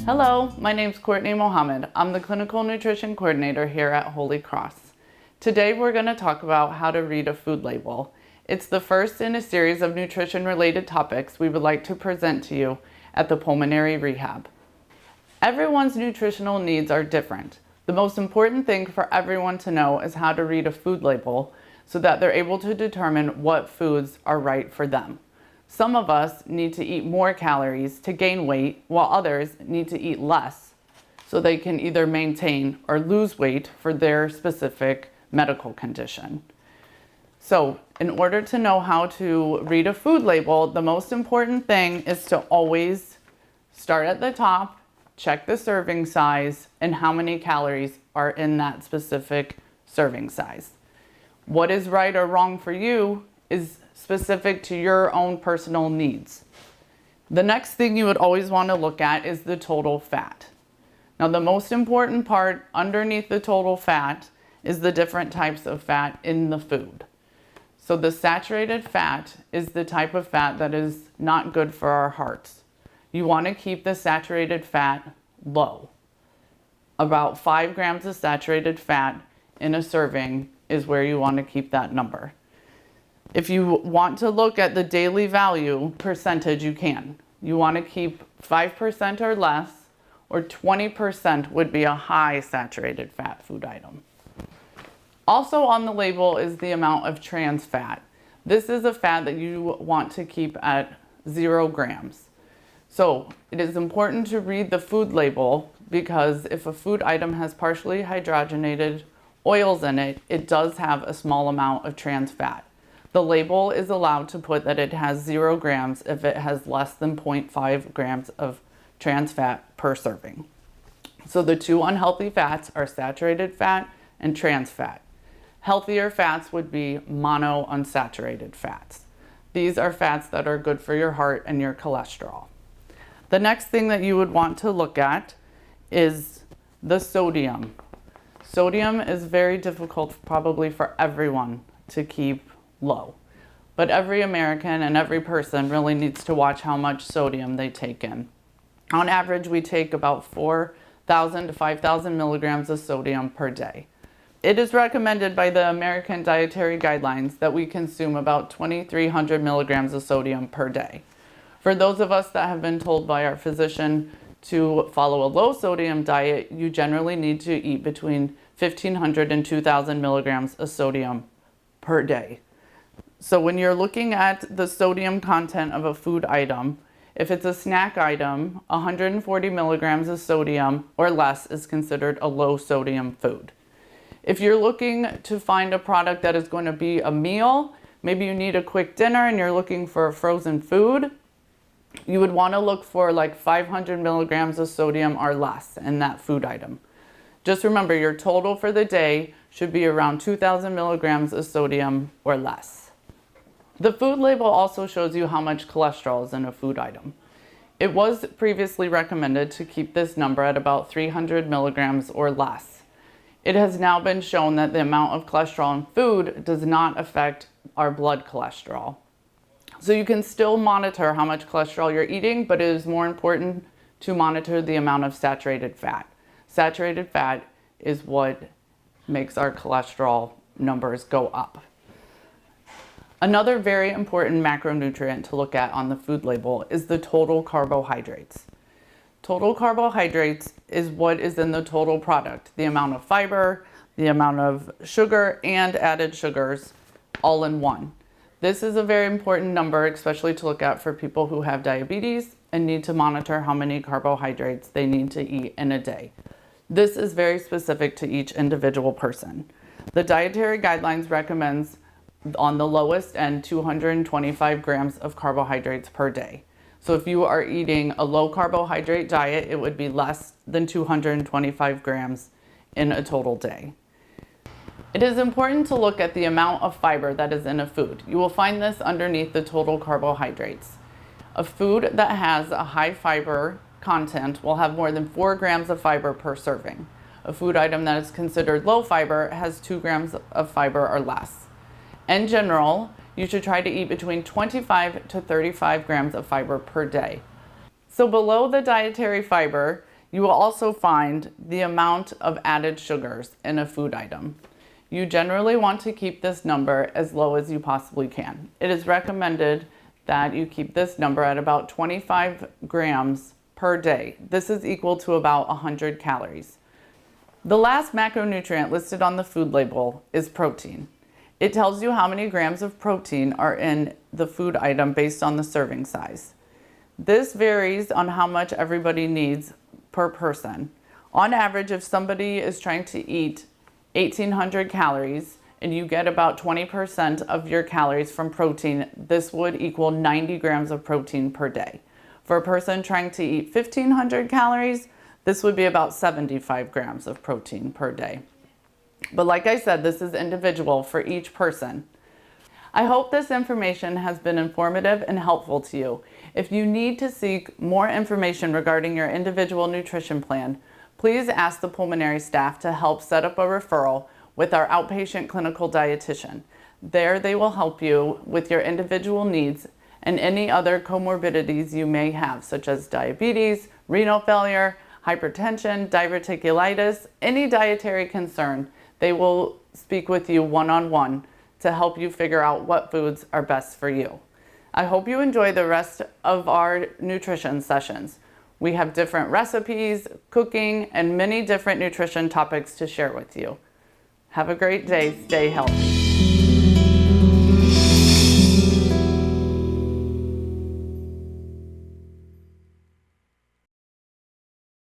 Hello, my name's Courtney Mohammed. I'm the Clinical Nutrition Coordinator here at Holy Cross. Today we're going to talk about how to read a food label. It's the first in a series of nutrition-related topics we would like to present to you at the Pulmonary Rehab. Everyone's nutritional needs are different. The most important thing for everyone to know is how to read a food label so that they're able to determine what foods are right for them. Some of us need to eat more calories to gain weight, while others need to eat less so they can either maintain or lose weight for their specific medical condition. So, in order to know how to read a food label, the most important thing is to always start at the top, check the serving size, and how many calories are in that specific serving size. What is right or wrong for you is specific to your own personal needs. The next thing you would always want to look at is the total fat. Now, the most important part underneath the total fat is the different types of fat in the food. So the saturated fat is the type of fat that is not good for our hearts. You want to keep the saturated fat low. About 5 grams of saturated fat in a serving is where you want to keep that number. If you want to look at the daily value percentage, you can. You want to keep 5% or less, or 20% would be a high saturated fat food item. Also on the label is the amount of trans fat. This is a fat that you want to keep at 0 grams. So it is important to read the food label because if a food item has partially hydrogenated oils in it, it does have a small amount of trans fat. The label is allowed to put that it has 0 grams if it has less than 0.5 grams of trans fat per serving. So the two unhealthy fats are saturated fat and trans fat. Healthier fats would be monounsaturated fats. These are fats that are good for your heart and your cholesterol. The next thing that you would want to look at is the sodium. Sodium is very difficult probably for everyone to keep low, but every American and every person really needs to watch how much sodium they take in. On average, we take about 4,000 to 5,000 milligrams of sodium per day. It is recommended by the American Dietary Guidelines that we consume about 2,300 milligrams of sodium per day. For those of us that have been told by our physician to follow a low sodium diet, you generally need to eat between 1,500 and 2,000 milligrams of sodium per day. So when you're looking at the sodium content of a food item, if it's a snack item, 140 milligrams of sodium or less is considered a low sodium food. If you're looking to find a product that is going to be a meal, maybe you need a quick dinner and you're looking for a frozen food, you would want to look for like 500 milligrams of sodium or less in that food item. Just remember, your total for the day should be around 2,000 milligrams of sodium or less. The food label also shows you how much cholesterol is in a food item. It was previously recommended to keep this number at about 300 milligrams or less. It has now been shown that the amount of cholesterol in food does not affect our blood cholesterol. So you can still monitor how much cholesterol you're eating, but it is more important to monitor the amount of saturated fat. Saturated fat is what makes our cholesterol numbers go up. Another very important macronutrient to look at on the food label is the total carbohydrates. Total carbohydrates is what is in the total product, the amount of fiber, the amount of sugar, and added sugars all in one. This is a very important number, especially to look at for people who have diabetes and need to monitor how many carbohydrates they need to eat in a day. This is very specific to each individual person. The Dietary Guidelines recommends on the lowest end 225 grams of carbohydrates per day. So if you are eating a low carbohydrate diet, it would be less than 225 grams in a total day. It is important to look at the amount of fiber that is in a food. You will find this underneath the total carbohydrates. A food that has a high fiber content will have more than 4 grams of fiber per serving. A food item that is considered low fiber has 2 grams of fiber or less. In general, you should try to eat between 25 to 35 grams of fiber per day. So below the dietary fiber, You will also find the amount of added sugars in a food item. You generally want to keep this number as low as you possibly can. It is recommended that you keep this number at about 25 grams per day. This is equal to about 100 calories. The last macronutrient listed on the food label is protein. It tells you how many grams of protein are in the food item based on the serving size. This varies on how much everybody needs per person. On average, if somebody is trying to eat 1,800 calories and you get about 20% of your calories from protein, this would equal 90 grams of protein per day. For a person trying to eat 1,500 calories, this would be about 75 grams of protein per day. But like I said, this is individual for each person. I hope this information has been informative and helpful to you. If you need to seek more information regarding your individual nutrition plan, please ask the pulmonary staff to help set up a referral with our outpatient clinical dietitian. There they will help you with your individual needs and any other comorbidities you may have, such as diabetes, renal failure, hypertension, diverticulitis, any dietary concern. They will speak with you one-on-one to help you figure out what foods are best for you. I hope you enjoy the rest of our nutrition sessions. We have different recipes, cooking, and many different nutrition topics to share with you. Have a great day. Stay healthy.